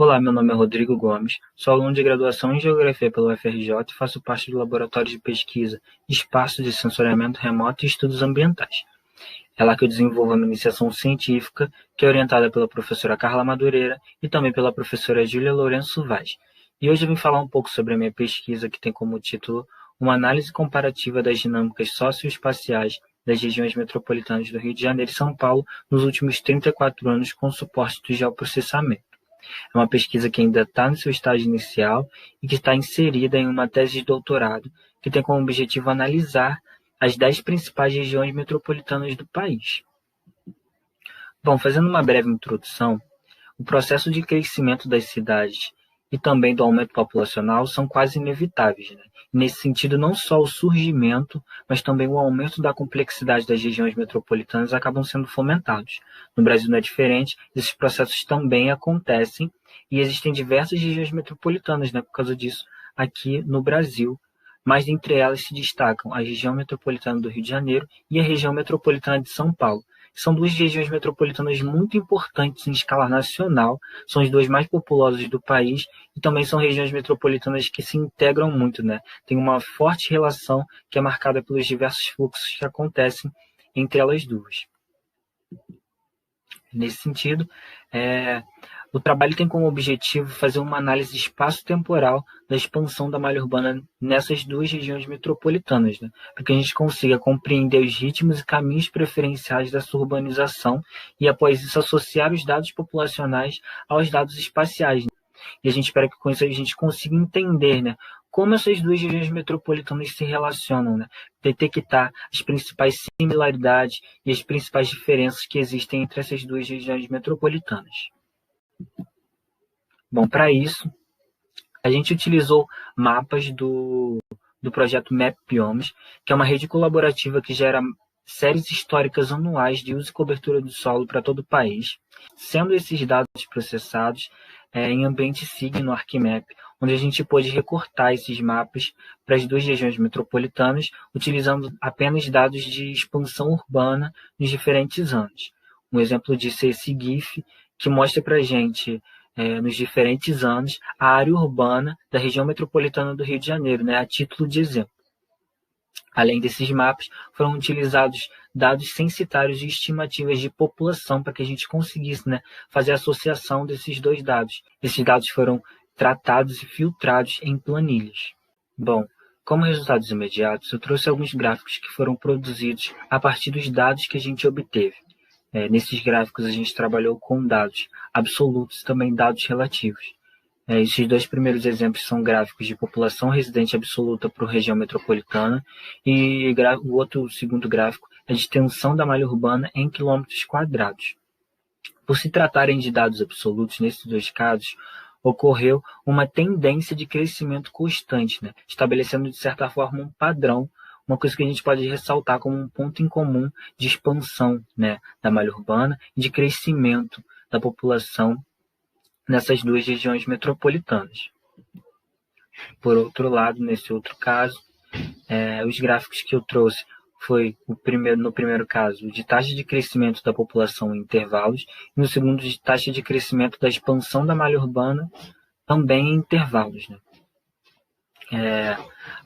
Olá, meu nome é Rodrigo Gomes, sou aluno de graduação em Geografia pela UFRJ e faço parte do Laboratório de Pesquisa Espaço de Sensoriamento Remoto e Estudos Ambientais. É lá que eu desenvolvo a minha iniciação científica, que é orientada pela professora Carla Madureira e também pela professora Júlia Lourenço Vaz. E hoje eu vim falar um pouco sobre a minha pesquisa, que tem como título uma análise comparativa das dinâmicas socioespaciais das regiões metropolitanas do Rio de Janeiro e São Paulo nos últimos 34 anos com suporte do geoprocessamento. É uma pesquisa que ainda está no seu estágio inicial e que está inserida em uma tese de doutorado que tem como objetivo analisar as 10 principais regiões metropolitanas do país. Bom, fazendo uma breve introdução, o processo de crescimento das cidades e também do aumento populacional são quase inevitáveis, né? Nesse sentido, não só o surgimento, mas também o aumento da complexidade das regiões metropolitanas acabam sendo fomentados. No Brasil não é diferente, esses processos também acontecem e existem diversas regiões metropolitanas, né? Por causa disso, aqui no Brasil, mas entre elas se destacam a região metropolitana do Rio de Janeiro e a região metropolitana de São Paulo. São duas regiões metropolitanas muito importantes em escala nacional, são as duas mais populosas do país e também são regiões metropolitanas que se integram muito, né? Tem uma forte relação que é marcada pelos diversos fluxos que acontecem entre elas duas. Nesse sentido, o trabalho tem como objetivo fazer uma análise espaço-temporal da expansão da malha urbana nessas duas regiões metropolitanas, né? Para que a gente consiga compreender os ritmos e caminhos preferenciais dessa urbanização e, após isso, associar os dados populacionais aos dados espaciais, né? E a gente espera que com isso a gente consiga entender, né, como essas duas regiões metropolitanas se relacionam, né? Detectar as principais similaridades e as principais diferenças que existem entre essas duas regiões metropolitanas. Bom, para isso, a gente utilizou mapas do projeto Map Biomes, que é uma rede colaborativa que gera séries históricas anuais de uso e cobertura do solo para todo o país, sendo esses dados processados em ambiente SIG no ArcMap, onde a gente pôde recortar esses mapas para as duas regiões metropolitanas, utilizando apenas dados de expansão urbana nos diferentes anos. Um exemplo disso é esse GIF, que mostra para a gente, nos diferentes anos, a área urbana da região metropolitana do Rio de Janeiro, né, a título de exemplo. Além desses mapas, foram utilizados dados censitários e estimativas de população para que a gente conseguisse, né, fazer a associação desses dois dados. Esses dados foram tratados e filtrados em planilhas. Bom, como resultados imediatos, eu trouxe alguns gráficos que foram produzidos a partir dos dados que a gente obteve. Nesses gráficos, a gente trabalhou com dados absolutos e também dados relativos. Esses dois primeiros exemplos são gráficos de população residente absoluta para a região metropolitana e o segundo gráfico é de extensão da malha urbana em quilômetros quadrados. Por se tratarem de dados absolutos, nesses dois casos, ocorreu uma tendência de crescimento constante, né? Estabelecendo, de certa forma, um padrão, uma coisa que a gente pode ressaltar como um ponto em comum de expansão, né, da malha urbana e de crescimento da população nessas duas regiões metropolitanas. Por outro lado, nesse outro caso, os gráficos que eu trouxe foi no primeiro caso de taxa de crescimento da população em intervalos e no segundo de taxa de crescimento da expansão da malha urbana também em intervalos, né?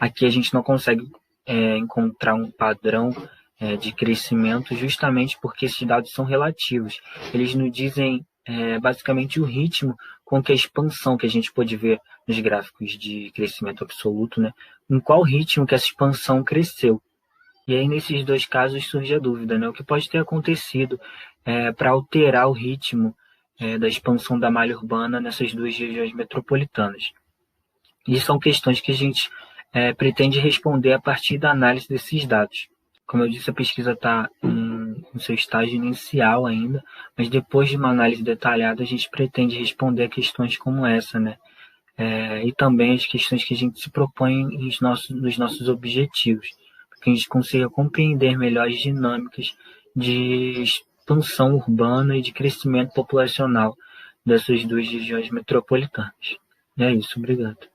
Aqui a gente não consegue encontrar um padrão de crescimento justamente porque esses dados são relativos. Eles nos dizem basicamente o ritmo com que a expansão que a gente pode ver nos gráficos de crescimento absoluto, né, em qual ritmo que essa expansão cresceu. E aí, nesses dois casos, surge a dúvida, né, o que pode ter acontecido para alterar o ritmo da expansão da malha urbana nessas duas regiões metropolitanas. E são questões que a gente pretende responder a partir da análise desses dados. Como eu disse, a pesquisa está no seu estágio inicial ainda, mas depois de uma análise detalhada, a gente pretende responder a questões como essa, né? E também as questões que a gente se propõe nos nossos objetivos, para que a gente consiga compreender melhor as dinâmicas de expansão urbana e de crescimento populacional dessas duas regiões metropolitanas. E é isso, obrigado.